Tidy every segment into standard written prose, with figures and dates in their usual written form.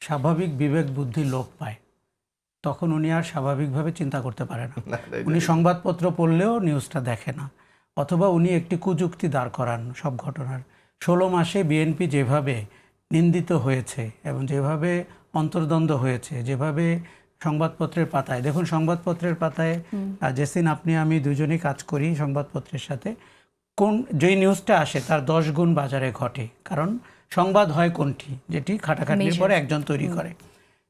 স্বাভাবিক বিবেক বুদ্ধি লোপ পায় তখন উনি আর স্বাভাবিকভাবে চিন্তা করতে পারে না। উনি সংবাদপত্র পড়লেও নিউজটা দেখে না, অথবা উনি একটি কুযুক্তি দাঁড় করান সব ঘটনার। 16 মাসে বিএনপি যেভাবে নিন্দিত হয়েছে এবং যেভাবে অন্তর্দ্বন্দ্ব হয়েছে, যেভাবে সংবাদপত্রের পাতায়, দেখুন সংবাদপত্রের পাতায় জেসিন আপনি আমি দুজনেই কাজ করি সংবাদপত্রের সাথে, কোন যেই নিউজটা আসে তার 10 গুণ বাজারে ঘটে, কারণ সংবাদ হয় কোনটি যেটি খাটাখাটির পরে একজন তৈরি করে।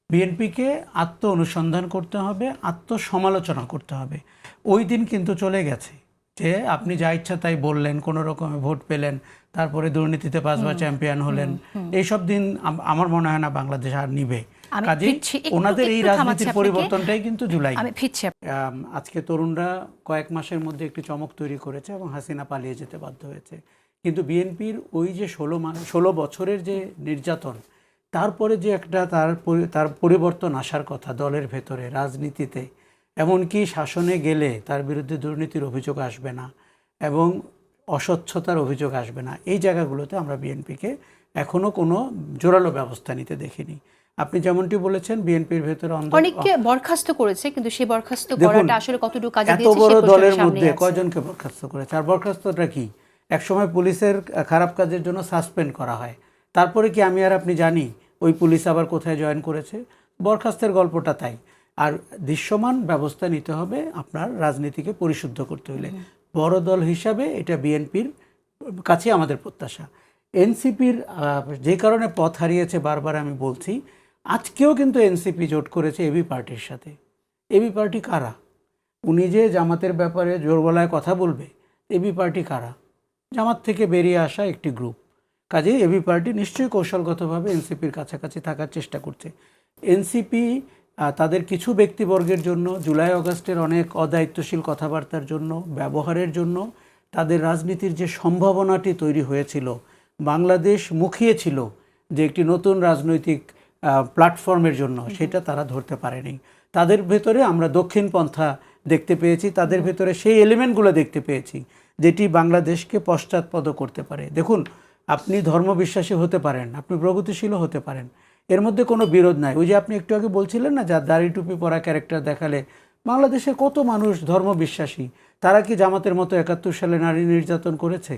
বিএনপিকে আত্ম অনুসন্ধান করতে হবে, আত্মসমালোচনা করতে হবে। ওই দিন কিন্তু চলে গেছে যে আপনি যা ইচ্ছা তাই বললেন, কোনো রকমে ভোট পেলেন, তারপরে দুর্নীতিতে 5 বার চ্যাম্পিয়ন হলেন। এইসব দিন আমার মনে হয় না বাংলাদেশ আর নিবে। কাজেই ওনাদের এই রাজনীতির পরিবর্তনটাই কিন্তু জুলাই। আজকে তরুণরা কয়েক মাসের মধ্যে একটি চমক তৈরি করেছে এবং হাসিনা পালিয়ে যেতে বাধ্য হয়েছে। কিন্তু বিএনপির ওই যে 16 বছরের যে নির্যাতন, তারপরে যে একটা তার পরিবর্তন আসার কথা দলের ভেতরে, রাজনীতিতে, এমনকি শাসনে গেলে তার বিরুদ্ধে দুর্নীতির অভিযোগ আসবে না এবং অস্বচ্ছতার অভিযোগ আসবে না, এই জায়গাগুলোতে আমরা বিএনপিকে এখনো কোনো জোরালো ব্যবস্থা নিতে দেখিনি। আপনি যেমনটি বলেছেন বিএনপির ভেতরে অনেককে বরখাস্ত করেছে, কিন্তু সেই বরখাস্ত করাটা আসলে কতটুকু কাজে দিয়েছে? এত বড় দলের মধ্যে কয়জনকে বরখাস্ত করেছে? আর বরখাস্তটা কি? একসময় পুলিশের খারাপ কাজের জন্য সাসপেন্ড করা হয়, তারপরে কি আমি আর আপনি জানি ওই পুলিশ আবার কোথায় জয়েন করেছে? বরখাস্তের গল্পটা তাই। আর দৃশ্যমান ব্যবস্থা নিতে হবে আপনার রাজনীতিকে পরিশুদ্ধ করতে হলে। বড় দল হিসাবে এটা বিএনপির কাছে আমাদের প্রত্যাশা। এনসিপির যে কারণে পথ হারিয়েছে বারবার আমি বলছি, আজকেও কিন্তু এনসিপি জোট করেছে এবি পার্টির সাথে। এবি পার্টি কারা? উনি যে জামাতের ব্যাপারে জোর গলায় কথা বলবে, এবি পার্টি কারা? জামাত থেকে বেরিয়ে আসা একটি গ্রুপ। কাজেই এবি পার্টি নিশ্চয়ই কৌশলগতভাবে এনসিপির কাছাকাছি থাকার চেষ্টা করছে। এনসিপি তাদের কিছু ব্যক্তিবর্গের জন্য, জুলাই আগস্টের অনেক অদায়িত্বশীল কথাবার্তার জন্য, ব্যবহারের জন্য, তাদের রাজনীতির যে সম্ভাবনাটি তৈরি হয়েছিল, বাংলাদেশ মুখিয়েছিল যে একটি নতুন রাজনৈতিক প্ল্যাটফর্মের জন্য, সেটা তারা ধরতে পারেনি। তাদের ভেতরে আমরা দক্ষিণ পন্থা দেখতে পেয়েছি, তাদের ভেতরে সেই এলিমেন্টগুলো দেখতে পেয়েছি যেটি বাংলাদেশকে পশ্চাৎপদ করতে পারে। দেখুন, আপনি ধর্মবিশ্বাসী হতে পারেন, আপনি প্রগতিশীলও হতে পারেন, এর মধ্যে কোনো বিরোধ নাই। ওই যে আপনি একটু আগে বলছিলেন না, যার দাড়ি টুপি পরা ক্যারেক্টার দেখালে, বাংলাদেশের কত মানুষ ধর্মবিশ্বাসী, তারা কি জামাতের মতো 71 সালে নারী নির্যাতন করেছে?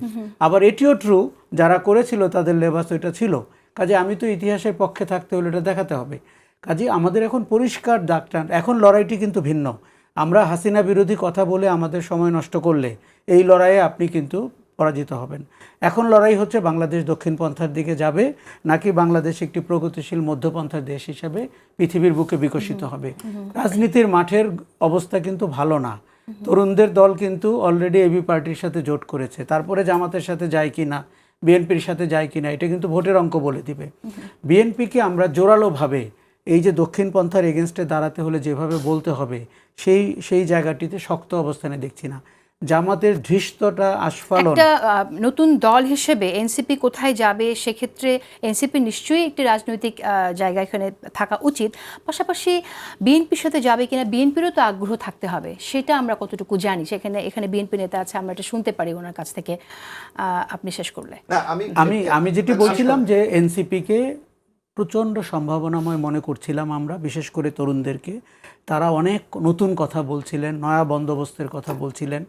আবার এটিও ট্রু, যারা করেছিল তাদের লেবাস ওইটা ছিল। কাজে আমি তো ইতিহাসের পক্ষে থাকতে হলে এটা দেখাতে হবে। কাজে আমাদের এখন পরিষ্কার ডাক্তার, এখন লড়াইটি কিন্তু ভিন্ন। আমরা হাসিনা বিরোধী কথা বলে আমাদের সময় নষ্ট করলে এই লড়াইয়ে আপনি কিন্তু পরাজিত হবেন। এখন লড়াই হচ্ছে বাংলাদেশ দক্ষিণপন্থার দিকে যাবে নাকি বাংলাদেশ একটি প্রগতিশীল মধ্যপন্থার দেশ হিসেবে পৃথিবীর বুকে বিকশিত হবে। রাজনীতির মাঠের অবস্থা কিন্তু ভালো না। তরুণদের দল কিন্তু অলরেডি এবি পার্টির সাথে জোট করেছে, তারপরে জামাতের সাথে যায় কি না, বিএনপির সাথে যায় কি না, এটা কিন্তু ভোটের অঙ্ক বলে দিবে। বিএনপিকে আমরা জোরালোভাবে এই যে দক্ষিণপন্থার এগেনস্টে দাঁড়াতে হলে যেভাবে বলতে হবে, সেই জায়গাটিতে শক্ত অবস্থানে দেখছি না। জামাতের ধৃষ্টতা আস্ফালন। একটা নতুন দল হিসেবে এনসিপি কোথায় যাবে, সেক্ষেত্রে এনসিপি নিশ্চয়ই একটি রাজনৈতিক জায়গা এখানে থাকা উচিত। পাশাপাশি বিএনপির সাথে যাবে কিনা, বিএনপিরও তো আগ্রহ থাকতে হবে, সেটা আমরা কতটুকু জানি? এখানে বিএনপি নেতা আছে, আমরা এটা শুনতে পারি ওনার কাছ থেকে। আপনি শেষ করলে। আমি যেটি বলছিলাম যে এনসিপিকে প্রচণ্ড সম্ভাবনাময় মনে করছিলাম আমরা, বিশেষ করে তরুণদেরকে। তারা অনেক নতুন কথা বলছিলেন, নয়া বন্দোবস্তের কথা বলছিলেন,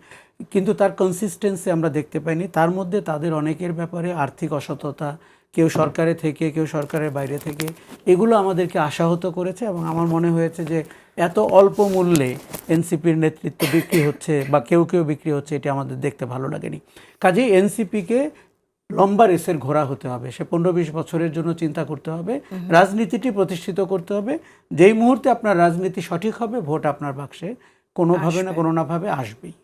কিন্তু তার কনসিস্টেন্সি আমরা দেখতে পাইনি। তার মধ্যে তাদের অনেকের ব্যাপারে আর্থিক অসততা, কেউ সরকারে থেকে, কেউ সরকারের বাইরে থেকে, এগুলো আমাদেরকে আশাহত করেছে। এবং আমার মনে হয়েছে যে এত অল্প মূল্যে এনসিপির নেতৃত্ব বিক্রি হচ্ছে বা কেউ বিক্রি হচ্ছে, এটি আমাদের দেখতে ভালো লাগেনি। কাজেই এনসিপিকে লম্বা রেসের ঘোড়া হতে হবে, সে 15-20 বছরের জন্য চিন্তা করতে হবে, রাজনীতিটি প্রতিষ্ঠিত করতে হবে। যেই মুহূর্তে আপনার রাজনীতি সঠিক হবে, ভোট আপনার বাক্সে কোনোভাবে না কোনোভাবে আসবেই।